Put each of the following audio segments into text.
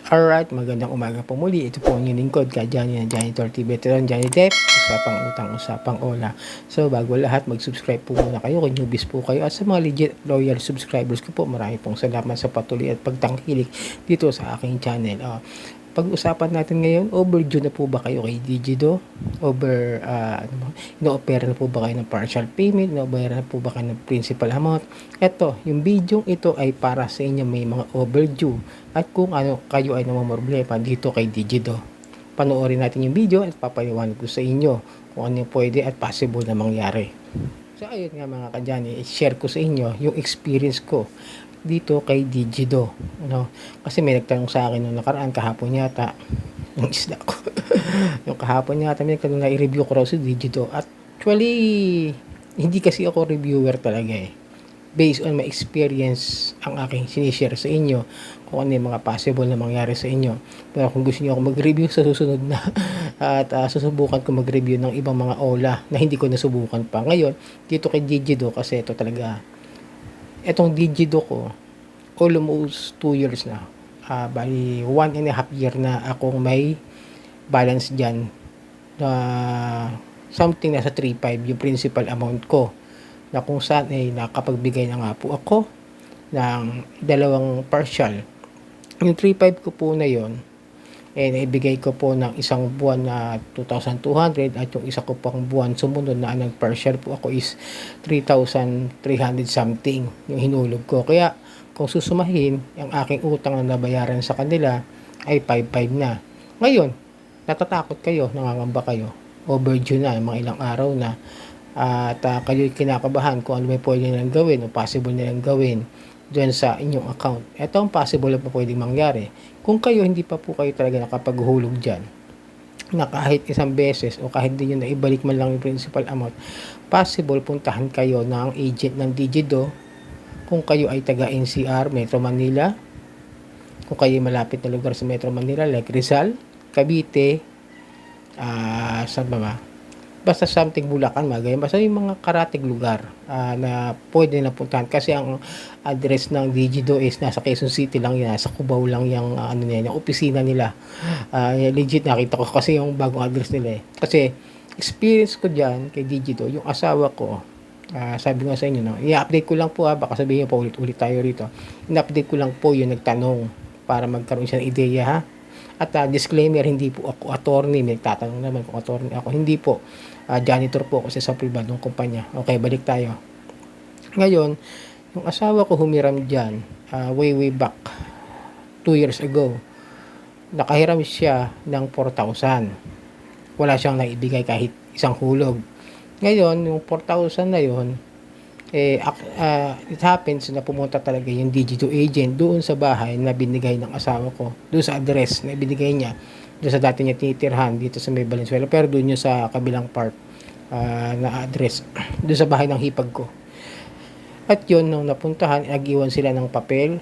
Alright, magandang umaga po muli. Ito po ang inyong lingkod, Johnny ng Janitor TV Veteran, Johnny Depp. Usapang utang, usapang ola. So, bago lahat, mag-subscribe po muna kayo kung newbies po kayo. At sa mga legit loyal subscribers ko po, marami pong salamat sa patuloy at pagtangkilik dito sa aking channel. Pag-usapan natin ngayon, overdue na po ba kayo kay Digido? Ino-opera na po ba kayo ng partial payment? Ino-opera na po ba kayo ng principal amount? Ito, yung video ito ay para sa inyo may mga overdue at kung ano kayo ay namamroblema dito kay Digido. Panoorin natin yung video at papaliwanag ko sa inyo kung ano yung pwede at possible na mangyari. So ayun nga mga kadyani, i-share ko sa inyo yung experience ko dito kay Digido. Kasi may nagtanong sa akin nung nakaraan kahapon yata yung isda ko. Yung kahapon yata may nagtanong na i-review ko raw si Digido. At actually, hindi kasi ako reviewer talaga eh. Based on my experience ang aking sinishare sa inyo kung ano yung mga possible na mangyari sa inyo. Pero kung gusto niyo ako mag-review sa susunod na at susubukan ko mag-review ng ibang mga ola na hindi ko nasubukan pa ngayon dito kay Digido kasi ito talaga etong Digido ko almost 2 years na. Bali 1.5 year na akong may balance dyan na something nasa 3.5 yung principal amount ko na kung saan ay nakapagbigay na nga po ako ng dalawang partial. Yung 3.5 ko po na yon naibigay ko po ng isang buwan na 2,200 at yung isa ko pang buwan sumunod na nag-partial po ako is 3,300 something yung hinulog ko. Kaya kung susumahin, yung aking utang na nabayaran sa kanila ay 5,500 na. Ngayon, natatakot kayo, nangangamba kayo, overdue na, mga ilang araw na, at kayo'y kinakabahan kung ano may pwede nilang gawin o possible nilang gawin dyan sa inyong account. Ito ang possible na po pwedeng mangyari. Kung kayo hindi pa po kayo talaga nakapaghulog dyan, na kahit isang beses o kahit hindi nyo na ibalik man lang yung principal amount, possible puntahan kayo ng agent ng Digido kung kayo ay taga NCR, Metro Manila, kung kayo malapit na lugar sa Metro Manila like Rizal, Cavite, saan ba? Basta something Bulacan, Magayan, basta yung mga karatig lugar na pwede na puntahan kasi ang address ng Digido is nasa Quezon City lang yan, sa Cubao lang yung yung opisina nila. Legit nakita ko kasi yung bagong address nila eh. Kasi experience ko dyan kay Digido, yung asawa ko, sabi nga sa inyo, i-update ko lang po baka sabihin nyo pa ulit tayo rito. I-update ko lang po yung nagtanong para magkaroon siya ng ideya ha. At disclaimer, hindi po ako attorney. May tatanong naman kung attorney ako. Hindi po. Janitor po ako sa isang pribadong kumpanya. Okay, balik tayo. Ngayon, yung asawa ko humiram dyan way back 2 years ago. Nakahiram siya ng 4,000. Wala siyang naibigay kahit isang hulog. Ngayon, yung 4,000 na yun, it happens na pumunta talaga yung Digido agent doon sa bahay na binigay ng asawa ko, doon sa address na binigay niya, doon sa dati niya tinitirhan dito sa May Valenzuela, pero doon yung sa kabilang part na address, doon sa bahay ng hipag ko. At yun, nung napuntahan, nag-iwan sila ng papel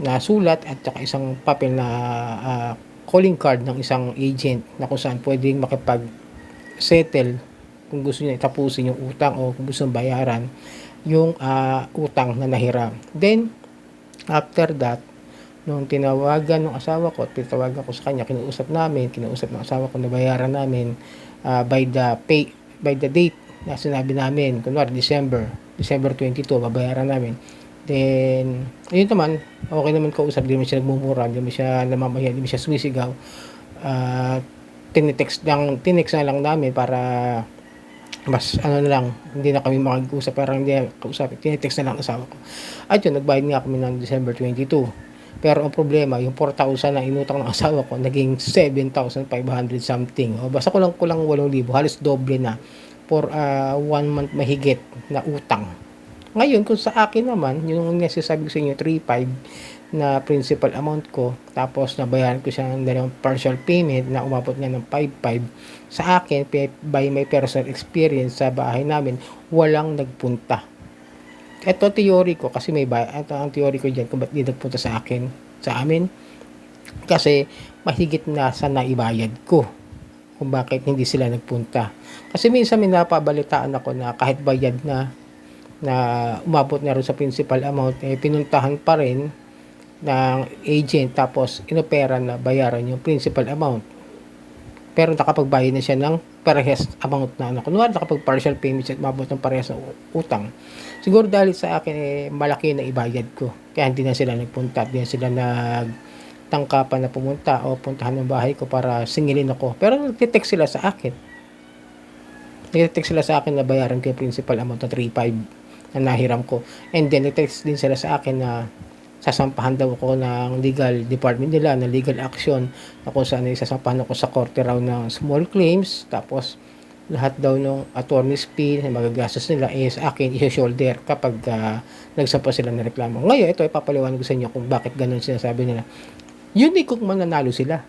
na sulat at saka isang papel na calling card ng isang agent na kung saan pwedeng makipag-settle kung gusto niya tapusin yung utang o kung gusto niyang bayaran yung utang na nahiram. Then, after that, nung tinawagan ng asawa ko at tinawagan ko sa kanya, kinausap ng asawa ko na bayaran namin by the date na sinabi namin, kunwari December 22, babayaran namin. Then, ayun naman, okay naman kausap, hindi naman siya nagmumura, hindi naman siya namamaya, hindi naman siya sumisigaw. Tinext na lang namin para mas na lang, hindi na kami makag-usap, parang hindi na kausap, tinetext na lang asawa ko. At yun, nagbayad nga kami ng December 22. Pero ang problema, yung 4,000 na inutang ng asawa ko, naging 7,500 something. O basta kulang 8,000, halos doble na for 1 month mahigit na utang. Ngayon, kung sa akin naman, yung nasasabi ko sa inyo, 3,500 na principal amount ko, tapos nabayaran ko siya ng dalawang partial payment na umabot nga ng 5,500. Sa akin, by my personal experience sa bahay namin, walang nagpunta. Ito theory ko, kasi ito ang theory ko dyan kung ba't di nagpunta sa amin. Kasi mahigit na sa naibayad ko kung bakit hindi sila nagpunta. Kasi minsan may napabalitaan ako na kahit bayad na umabot na rin sa principal amount, pinuntahan pa rin ng agent tapos inopera na bayaran yung principal amount. Pero nakapagbayad na siya ng parehas amount na ano. Kunwari nakapag partial payments at mabot ng parehas na utang. Siguro dahil sa akin malaki na ibayad ko. Kaya hindi na sila nagpunta, hindi na sila nagtangkapan na pumunta o puntahan ng bahay ko para singilin ako. Pero nagtitext sila sa akin. Nagtitext sila sa akin na bayaran ko yung principal amount na 3.5 na nahiram ko. And then nagtext din sila sa akin na sasampahan daw ako ng legal department nila, na legal action, na kung saan isasampahan ako sa korte raw ng small claims, tapos lahat daw ng attorney's fee na magagastos nila is akin i-shoulder kapag nagsampa sila ng reklamo. Ngayon, ito ay papaliwanag ko sa inyo kung bakit ganun sinasabi nila. Unique kung mananalo sila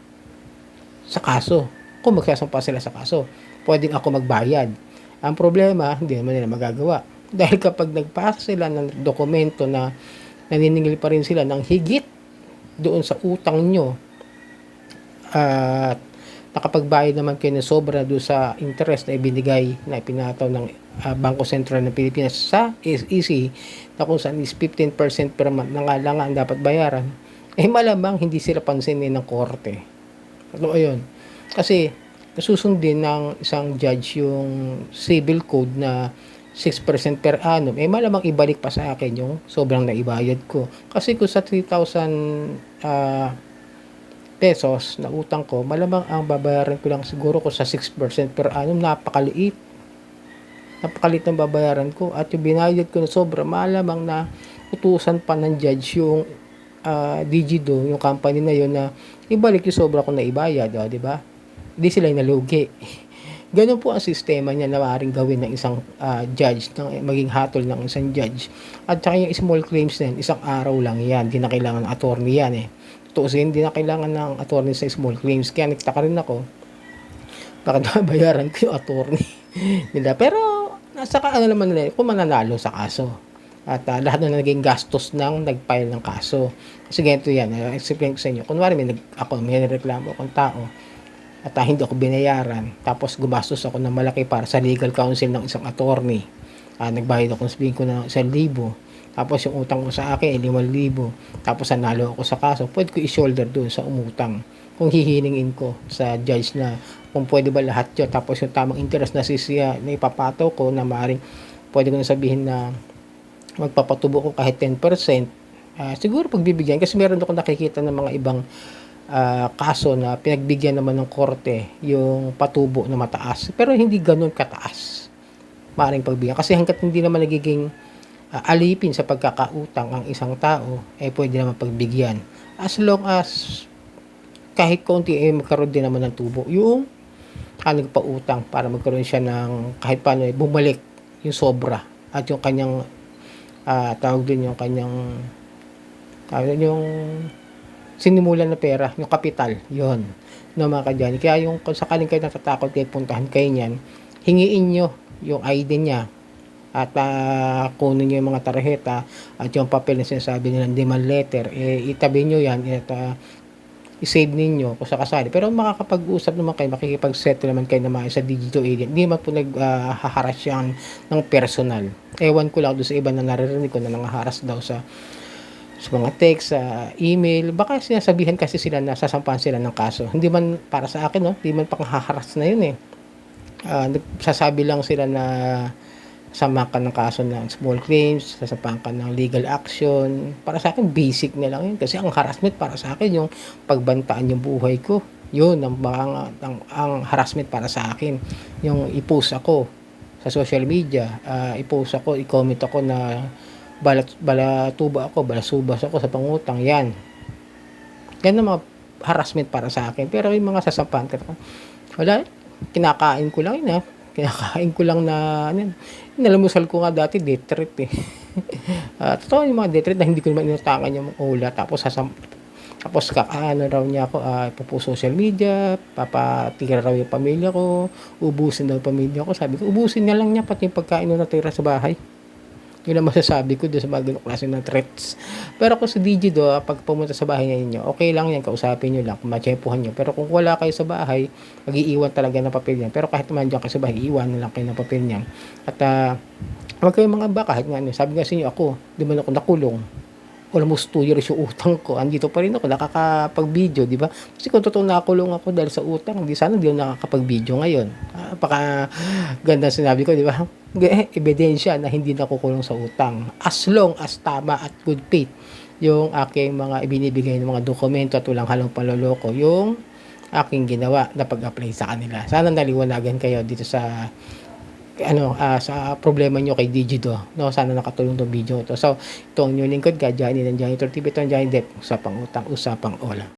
sa kaso. Kung magsasampa sila sa kaso, pwedeng ako magbayad. Ang problema, hindi naman nila magagawa. Dahil kapag nagpasa sila ng dokumento na naniningil pa rin sila ng higit doon sa utang nyo at nakapagbayad naman kayo ng sobra doon sa interest na ibinigay na ipinataw ng Bangko Sentral ng Pilipinas sa SEC na kung saan is 15% per month na nga lang ang dapat bayaran, malamang hindi sila pansinin ng korte. Ano ayun? Kasi susundin ng isang judge yung civil code na 6% per annum, malamang ibalik pa sa akin yung sobrang naibayad ko. Kasi kung sa 3,000 pesos na utang ko, malamang ang babayaran ko lang siguro ko sa 6% per annum, napakaliit. Napakaliit ng babayaran ko. At yung binayad ko na sobra, malamang na utusan pa ng judge yung Digido, yung company na yun, na ibalik yung sobra ko na ibayad, di ba? Hindi sila yung nalugi. Ganun po ang sistema niya na maaaring gawin ng isang judge, ng maging hatol ng isang judge. At saka yung small claims na yan, isang araw lang yan. Hindi na kailangan ng attorney yan Tutusin, hindi na kailangan ng attorney sa small claims. Kaya nagtaka rin ako, bakit nabayaran ko yung attorney nila. Pero nasa ano naman nila, kung mananalo sa kaso. At lahat na naging gastos ng nag-file ng kaso. Kasi ganito yan, explain ko sa inyo. Kunwari may reklamo akong tao, at hindi ako binayaran, tapos gumastos ako ng malaki para sa legal counsel ng isang attorney, nagbayad ako, sabihin ko ng 1,000, tapos yung utang ko sa akin ay 5,000, tapos nanalo ako sa kaso, pwede ko i-shoulder doon sa umutang kung hihilingin ko sa judge na kung pwede ba lahat yun, tapos yung tamang interest na sisiya na ipapataw ko, na maaaring pwede ko na sabihin na magpapatubo ko kahit 10%, siguro pagbibigyan, kasi meron ako nakikita ng mga ibang kaso na pinagbigyan naman ng korte yung patubo na mataas, pero hindi ganun kataas maaaring pagbigyan, kasi hanggat hindi naman nagiging alipin sa pagkakautang ang isang tao, pwede naman pagbigyan as long as kahit konti magkaroon din naman ng tubo yung nagpautang, para magkaroon siya ng kahit paano bumalik yung sobra at yung kanyang tawag din yung kanyang yung sinimulan na pera, yung kapital, yon no mga kadyani. Kaya yung kung sakaling kayo natatakot kayo puntahan kayo niyan, hingiin nyo yung ID niya at kunin nyo yung mga tarjeta at yung papel na sinasabi nilang demand letter, itabi nyo yan at i-save ninyo kung sakasali. Pero makakapag-usap naman kayo, makikipag-settle naman kayo naman sa digital agent. Hindi man po nag-haras yan ng personal. Ewan ko lang doon sa iba na naririnig ko na nangaharas daw sa mga text, sa email. Baka sinasabihan kasi sila na sasampahan sila ng kaso. Hindi man para sa akin, hindi man panghaharas na yun nagsasabi lang sila na sama ka ng kaso ng small claims, sasampahan ka ng legal action. Para sa akin, basic na lang yun. Kasi ang harassment para sa akin, yung pagbantaan yung buhay ko. Yun, ang harassment para sa akin. Yung i-post ako sa social media, i-post ako, i-comment ako na balatuba ako, balasubas ako sa pangutang, yan ang mga harassment para sa akin. Pero yung mga sasampahan ka, wala, kinakain ko lang na nalamusal ko nga dati death threat totoo yung mga death threat na hindi ko naman inutangan yung ula, tapos kakaano raw niya ako, po social media, papatira raw yung pamilya ko, ubusin daw yung pamilya ko. Sabi ko, ubusin na lang niya pati yung pagkain na natira sa bahay. Yun ang masasabi ko doon sa mga ganong klase ng threats. Pero kung sa Digido, pag pumunta sa bahay ninyo, okay lang yan, kausapin nyo lang, matyepuhan nyo. Pero kung wala kayo sa bahay, mag-iiwan talaga ng papel yan. Pero kahit naman dyan kayo sa bahay, iiwan na lang kayo ng papel yan. At huwag kayong mga kahit nga, sabi nga sa inyo, ako, di man ako nakulong. almost 2 years yung utang ko, andito pa rin ako nakakapag-video, 'di ba? Kasi kung totoong nakulong ako dahil sa utang, sana hindi ako nakakapag-video ngayon. Napakagandang sinabi ko, 'di ba? Ebidensya na hindi nakukulong sa utang, as long as tama at good faith yung aking mga ibinibigay ng mga dokumento at walang halong panloloko yung aking ginawa na pag-apply sa kanila. Sana naliwanagan kayo dito sa sa problema niyo kay Digido, 'no? Sana nakatulong 'tong video 'to. So, ito ang inyong lingkod, Johnny ng Janitor TV, ito ang Johnny Depp, usapang utang, usapang all.